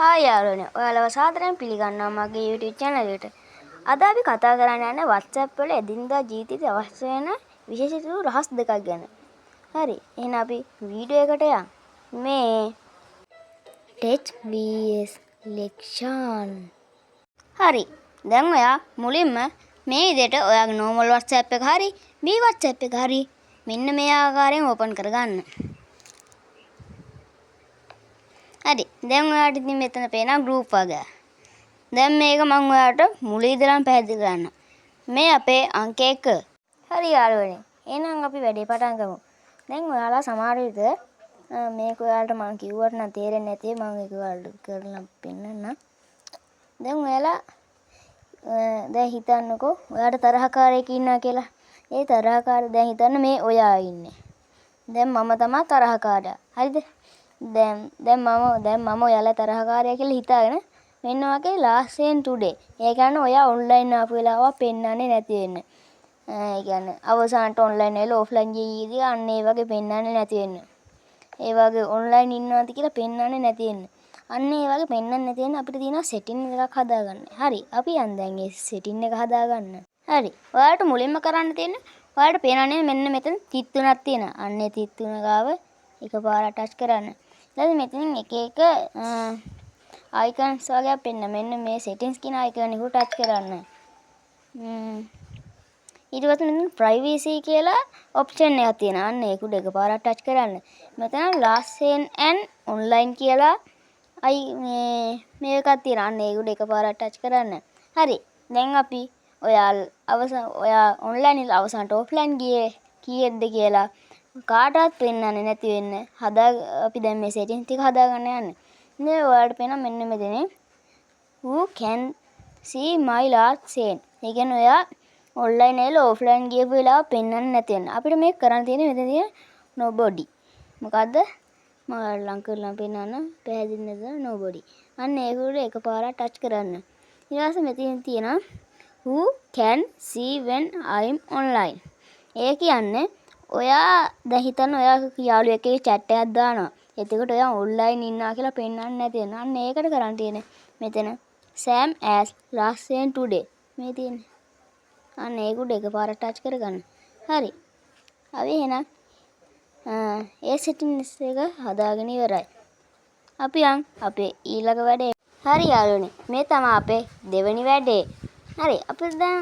Hi යාළුවනේ, ඔයාලව සාදරයෙන් පිළිගන්නවා මගේ YouTube channel එකට. අද අපි කතා කරන්න යන්නේ WhatsApp වල එදිනදා ජීවිතයට අවශ්‍ය වෙන විශේෂිත රහස් දෙකක් ගැන. හරි, එහෙනම් අපි වීඩියෝ එකට යමු. මේ Tech vs Lekshan. හරි. දැන් ඔයා මුලින්ම මේ විදිහට ඔයාගේ normal WhatsApp එක හරි, මේ WhatsApp එක හරි මෙන්න මේ ආකාරයෙන් open කරගන්න. හරි. දැන් ඔයාලට ඉතින් මෙතන පේනවා group වගේ. දැන් මේක මම ඔයාලට මුලින් ඉඳලාම පැහැදිලි කරන්නම්. මේ අපේ අංක 1. හරි යාළුවනේ. එහෙනම් අපි වැඩේ පටන් ගමු. දැන් ඔයාලා සමහර විට මේක ඔයාලට මම කිව්වට නම් තේරෙන්නේ නැති මම ඒක ඔයාලට කරලා පෙන්නන්නම්. දැන් ඔයාලා දැන් හිතන්නකෝ ඔයාලට තරහකාරයෙක් ඉන්නවා කියලා. ඒ තරහකාරය දැන් හිතන්න මේ ඔයා ඉන්නේ. දැන් මම තමයි තරහකාරයා. හරිද? දැන් මම ඔයාලා තරහකාරයා කියලා හිතාගෙන මෙන්න වගේ last seen today. ඒ කියන්නේ ඔයා online ආපු වෙලාව පෙන්වන්නේ නැති වෙන්න. ඒ කියන්නේ අවසානට online වෙලා offline ගියේදී අන්න ඒ වගේ පෙන්වන්නේ නැති වෙන්න. ඒ වගේ online ඉන්නවාද කියලා පෙන්වන්නේ නැති වෙන්න. අන්න ඒ වගේ පෙන්වන්නේ නැති වෙන්න අපිට තියෙනවා setting එකක් හදාගන්න. හරි. අපි යන් දැන් ඒ setting එක හදාගන්න. හරි. ඔයාලට මුලින්ම කරන්න තියෙන්නේ ඔයාලට පේනවනේ මෙන්න මෙතන තිත් තුනක් තියෙනවා. අන්න ඒ තිත් තුන ගාව එකපාරට ටච් කරන්න. ඊට මෙතනින් එක එක icons වගේ පෙන්න මෙන්න මේ settings කියන icon එක ටච් කරන්න. ඊට පස්සේ මෙතන privacy කියලා option එකක් තියෙනවා. අන්න ඒක උඩ එකපාරට ටච් කරන්න. මෙතන last seen and online කියලා මේකක් තියෙනවා. අන්න ඒක උඩ එකපාරට ටච් කරන්න. හරි. දැන් අපි ඔයා online ඉඳලා අවසානට offline ගියේ කීයක්ද කියලා කාටවත් පෙන්වන්නේ නැති වෙන්න අපි දැන් මේ settings ටික හදාගන්න යන්නේ. ඉතින් ඔයාලට පේනවා මෙන්න මෙතන who can see my last seen. ඒ කියන්නේ ඔයා online එකල offline ගියපු වෙලාව පෙන්වන්නේ නැති වෙන්න. අපිට මේක කරන්න තියෙන්නේ මෙතන තියෙන nobody. මොකද්ද? මම ලං කරලා පෙන්නන්න පැහැදිලි නේද? nobody. අන්න ඒක උඩ එකපාරක් ටච් කරන්න. ඊට පස්සේ මෙතන තියෙනවා who can see when I'm online. ඒ කියන්නේ ඔයා දැන් හිතන්න ඔයා යාළුවෙක් එක්ක chat එකක් දානවා. එතකොට ඔයා online ඉන්නවා කියලා පෙන්වන්න නැති වෙන. අන්න ඒකට කරන්න තියෙන්නේ මෙතන Sam as last seen today. මේ තියෙන්නේ. අන්න ඒක උඩ එකපාරට ටච් කරගන්න. හරි. අපි එහෙනම් ඒ settings එක හදාගෙන ඉවරයි. අපි යන් අපේ ඊළඟ වැඩේ. හරි යාළුවනේ. මේ තමයි අපේ දෙවෙනි වැඩේ. හරි. අපි දැන්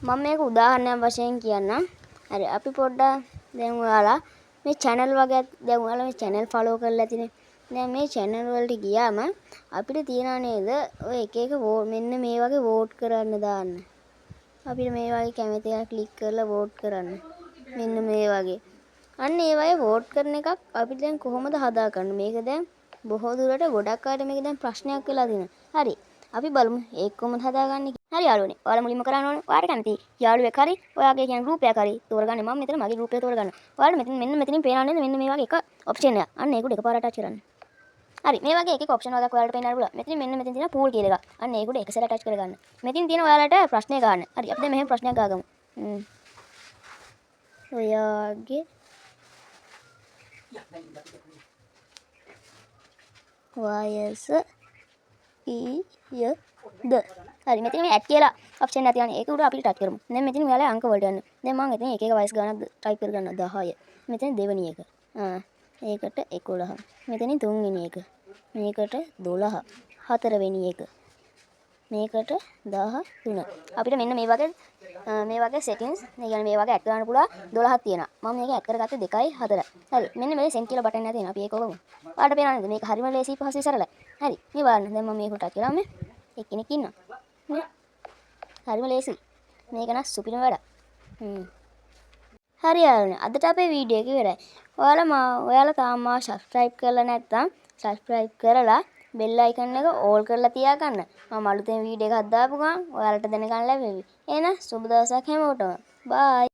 මම මේක උදාහරණයක් වශයෙන් කියන්නම්. හරි. අපි පොඩ්ඩක් දැන් ඔයාලා මේ channel වගේ දැන් ඔයාලා මේ channel follow කරලා ඇතිනේ. දැන් මේ channel වලට ගියාම අපිට තියනවා නේද ඔය එක එක මෙන්න මේ වගේ vote කරන්න දාන්න. අපිට මේ වගේ කැමති එකක් ක්ලික් කරලා vote කරන්න. මෙන්න මේ වගේ. අන්න ඒ වගේ vote කරන එකක් අපිට දැන් කොහොමද හදාගන්නේ? මේක දැන් බොහෝ දුරට ගොඩක් අයට මේක දැන් ප්‍රශ්නයක් වෙලා තියෙනවා. හරි. අපි බලමු ඒක කොහොමද හදාගන්නේ. හරි යාළුවනේ. ඔයාලා මුලින්ම කරන්න ඕනේ ඔයාලට කැමති යාළුවෙක් හරි ඔයාගේ කියන group එකක් හරි තෝරගන්න. මම මෙතන මගේ group එක තෝරගන්න. ඔයාලට මෙන්න මෙතනින් පේනවා නේද මෙන්න මේ වගේ එක option එකක්. අන්න ඒක උඩ එකපාරට touch කරන්න. හරි. මේ වගේ එක එක option වලක් ඔයාලට පේන්න පුළුවන්. මෙතන තියෙන pool කියලා එකක්. අන්න ඒක උඩ එක සැරයක් touch කරගන්න. මෙතන තියෙන ඔයාලට ප්‍රශ්නය ගන්න. හරි. අපි දැන් මෙහෙම ප්‍රශ්නයක් ගාගමු. ඔයාගේ වයස කීයද? හරි. මෙතන මේ ඇඩ් කියලා ඔප්ෂන් එකක් තියෙනවා. ඒක උඩ අපි ටච් කරමු. දැන් මෙතන ඔයාලා අංක වලට යන්න. දැන් මම එතන එක එක වයස් ගණන් ටයිප් කරගන්න 10. මෙතන දෙවෙනි එක. ඒකට 11. මෙතනින් තුන්වෙනි එක. මේකට 12. හතරවෙනි එක. මේකට 13. අපිට මෙන්න මේ වගේ settings ඒ කියන්නේ මේ වගේ ඇඩ් කරන්න පුළුවන් 12ක් තියෙනවා. මම මේක ඇඩ් කරගත්තේ 2යි 4යි. හරි. මෙන්න මේ send කියලා බටන් එකක් තියෙනවා. අපි ඒක ඔබමු. ඔයාලට පේනවද මේක හරිම ලේසි පහසුයි සරලයි. හරි. මේ බලන්න. දැන් මම මේක ටච් කරාම එක්කෙනෙක් ඉන්නවා. නේ? හරිම ලේසි. මේක නම් සුපිරිම වැඩක්. හරි යාළුවනේ. අදට අපේ වීඩියෝ එක ඉවරයි. ඔයාලා තාම මාව subscribe කරලා නැත්නම් subscribe කරලා bell icon එක all කරලා තියාගන්න. මම අලුතෙන් වීඩියෝ එකක් දාපු ගමන් ඔයාලට දැනගන්න ලැබෙවි. එහෙනම් සුබ දවසක් හැමෝටම. bye.